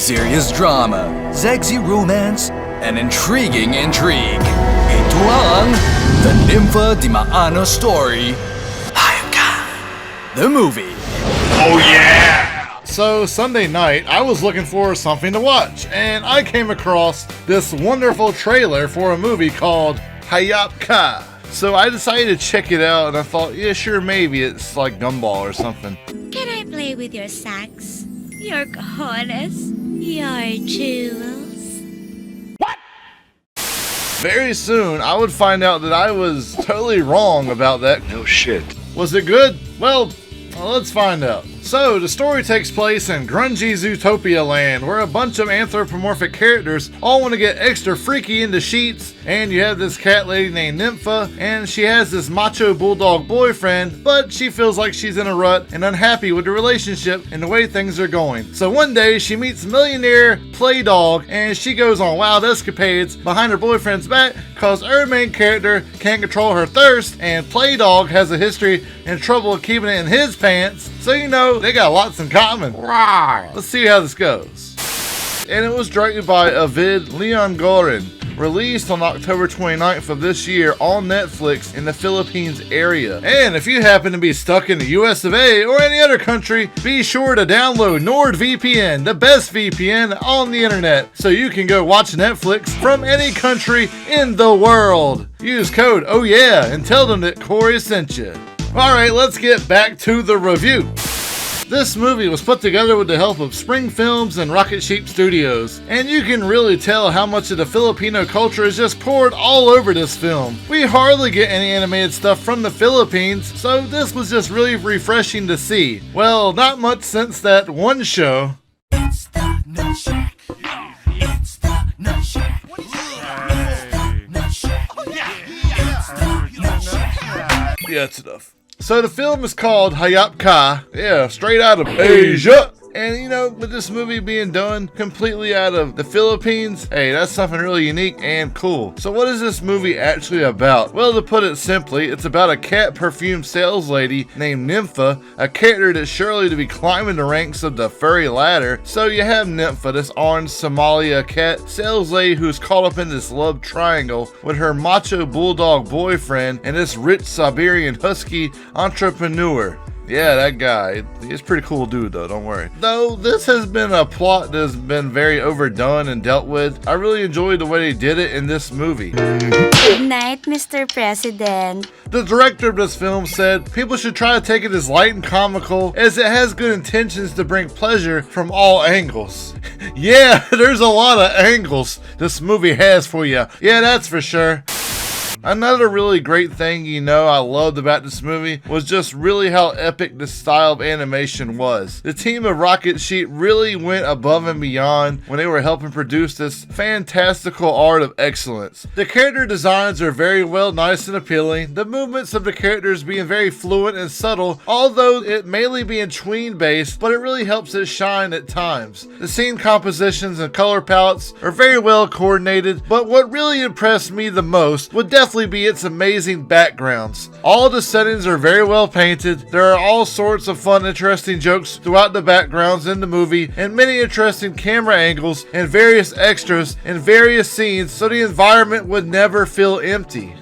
serious drama, sexy romance, and intriguing intrigue. Ito ang The Nympha Di Maano story, Hayop Ka! The movie. Oh yeah! So Sunday night, I was looking for something to watch, and I came across this wonderful trailer for a movie called Hayop Ka. So I decided to check it out, and I thought, yeah, sure, maybe it's like Gumball or something. Can I play with your sax, your cojones, your jewels? What? Very soon, I would find out that I was totally wrong about that. No shit. Was it good? Well, let's find out. So, the story takes place in grungy Zootopia land, where a bunch of anthropomorphic characters all want to get extra freaky into sheets, and you have this cat lady named Nympha, and she has this macho bulldog boyfriend, but she feels like she's in a rut and unhappy with the relationship and the way things are going. So one day, she meets millionaire Play Dog, and she goes on wild escapades behind her boyfriend's back, cause her main character can't control her thirst, and Play Dog has a history and trouble keeping it in his pants, so you know, they got lots in common. Let's see how this goes. And it was directed by Avid Liongoran, released on October 29th of this year on Netflix in the Philippines area. And if you happen to be stuck in the US of A or any other country, be sure to download NordVPN, the best VPN on the internet, so you can go watch Netflix from any country in the world. Use code OhYeah and tell them that Cory sent you. Alright, let's get back to the review. This movie was put together with the help of Spring Films and Rocket Sheep Studios, and you can really tell how much of the Filipino culture is just poured all over this film. We hardly get any animated stuff from the Philippines, so this was just really refreshing to see. Well, not much since that one show. It's the Nut Shack. It's the Nut Shack. Yeah, that's enough. So the film is called Hayop Ka, yeah, straight out of Asia. And you know, with this movie being done completely out of the Philippines, hey, that's something really unique and cool. So what is this movie actually about? Well, to put it simply, it's about a cat perfume sales lady named Nympha, a character that's surely to be climbing the ranks of the furry ladder. So you have Nympha, this orange Somalia cat sales lady who's caught up in this love triangle with her macho bulldog boyfriend and this rich Siberian husky entrepreneur. Yeah, that guy. He's a pretty cool dude though, don't worry. Though this has been a plot that's been very overdone and dealt with, I really enjoyed the way they did it in this movie. Good night, Mr. President. The director of this film said people should try to take it as light and comical, as it has good intentions to bring pleasure from all angles. Yeah, there's a lot of angles this movie has for you. Yeah, that's for sure. Another really great thing, you know, I loved about this movie was just really how epic the style of animation was. The team of Rocket Sheep really went above and beyond when they were helping produce this fantastical art of excellence. The character designs are very well, nice and appealing. The movements of the characters being very fluent and subtle, although it mainly being tween based, but it really helps it shine at times. The scene compositions and color palettes are very well coordinated, but what really impressed me the most would definitely be its amazing backgrounds. All the settings are very well painted. There are all sorts of fun, interesting jokes throughout the backgrounds in the movie, and many interesting camera angles and various extras in various scenes, so the environment would never feel empty.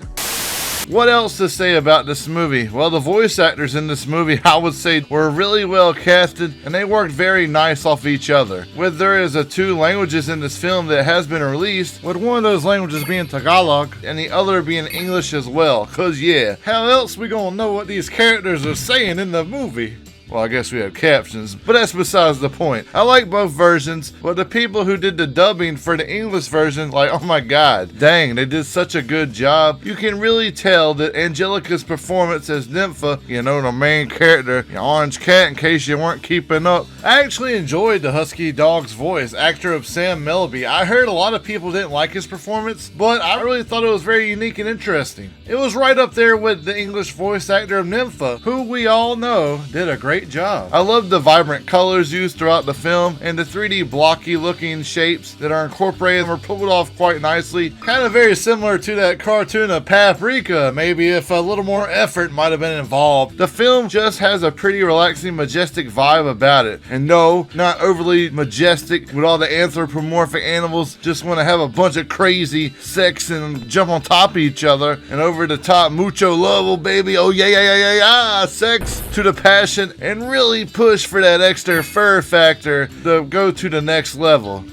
What else to say about this movie? Well, the voice actors in this movie, I would say, were really well casted, and they worked very nice off each other. With there is 2 languages in this film that has been released, with one of those languages being Tagalog, and the other being English as well. Cause yeah, how else we gonna know what these characters are saying in the movie? Well, I guess we have captions, but that's besides the point. I like both versions, but the people who did the dubbing for the English version, like, oh my god, dang, they did such a good job. You can really tell that Angelica's performance as Nympha, you know, the main character, the orange cat in case you weren't keeping up. I actually enjoyed the husky dog's voice, actor of Sam Melby. I heard a lot of people didn't like his performance, but I really thought it was very unique and interesting. It was right up there with the English voice actor of Nympha, who we all know did a great great job. I love the vibrant colors used throughout the film and the 3D blocky looking shapes that are incorporated and were pulled off quite nicely. Kind of very similar to that cartoon of Paprika, maybe if a little more effort might have been involved. The film just has a pretty relaxing, majestic vibe about it. And no, not overly majestic with all the anthropomorphic animals just want to have a bunch of crazy sex and jump on top of each other and over the top mucho love, oh baby, oh yeah, sex to the passion, and really push for that extra fur factor to go to the next level.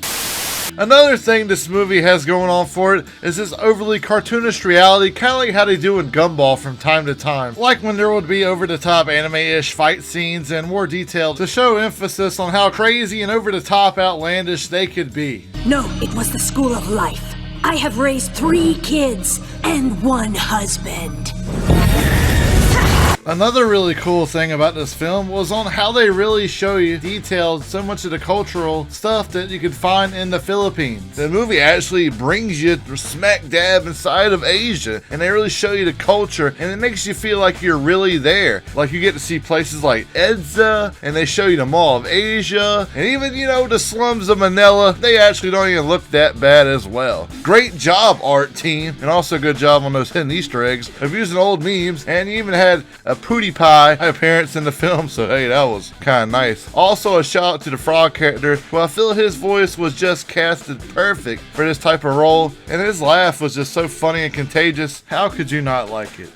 Another thing this movie has going on for it is this overly cartoonish reality, kind of like how they do in Gumball from time to time. Like when there would be over-the-top anime-ish fight scenes and more detail to show emphasis on how crazy and over-the-top outlandish they could be. No, it was the school of life. I have raised 3 kids and 1 husband. Another really cool thing about this film was on how they really show you detailed so much of the cultural stuff that you could find in the Philippines. The movie actually brings you smack dab inside of Asia, and they really show you the culture, and it makes you feel like you're really there. Like you get to see places like Edsa, and they show you the Mall of Asia, and even, you know, the slums of Manila. They actually don't even look that bad as well. Great job, art team, and also good job on those hidden Easter eggs of using old memes, and you even had a Pootie Pie appearance in the film, so hey, that was kind of nice. Also a shout out to the frog character, who I feel his voice was just casted perfect for this type of role, and his laugh was just so funny and contagious. How could you not like it?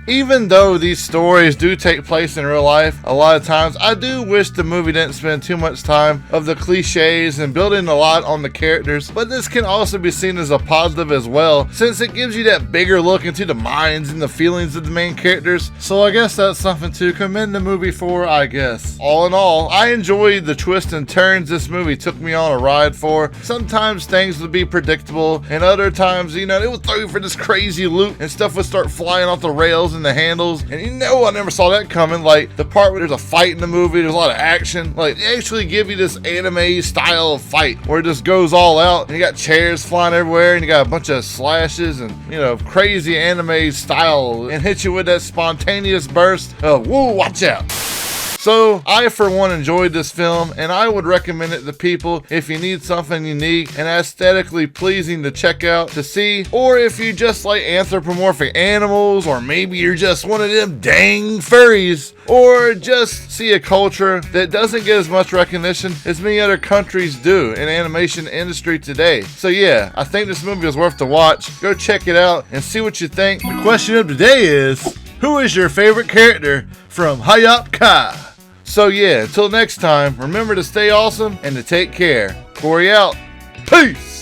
Even though these stories do take place in real life, a lot of times I do wish the movie didn't spend too much time of the cliches and building a lot on the characters, but this can also be seen as a positive as well, since it gives you that bigger look into the minds and the feelings of the main characters. So I guess that's something to commend the movie for, I guess. All in all, I enjoyed the twists and turns this movie took me on a ride for. Sometimes things would be predictable, and other times, you know, it would throw you for this crazy loop and stuff would start flying off the rails and the handles, and you know, I never saw that coming. Like the part where there's a fight in the movie, there's a lot of action, like they actually give you this anime style of fight where it just goes all out, and you got chairs flying everywhere, and you got a bunch of slashes and, you know, crazy anime style, and hit you with that spontaneous burst of whoa, watch out. So I for one enjoyed this film, and I would recommend it to people if you need something unique and aesthetically pleasing to check out to see, or if you just like anthropomorphic animals, or maybe you're just one of them dang furries, or just see a culture that doesn't get as much recognition as many other countries do in animation industry today. So yeah, I think this movie is worth the watch. Go check it out and see what you think. The question of the day is, who is your favorite character from Hayop? So yeah, until next time, remember to stay awesome and to take care. Cory out. Peace!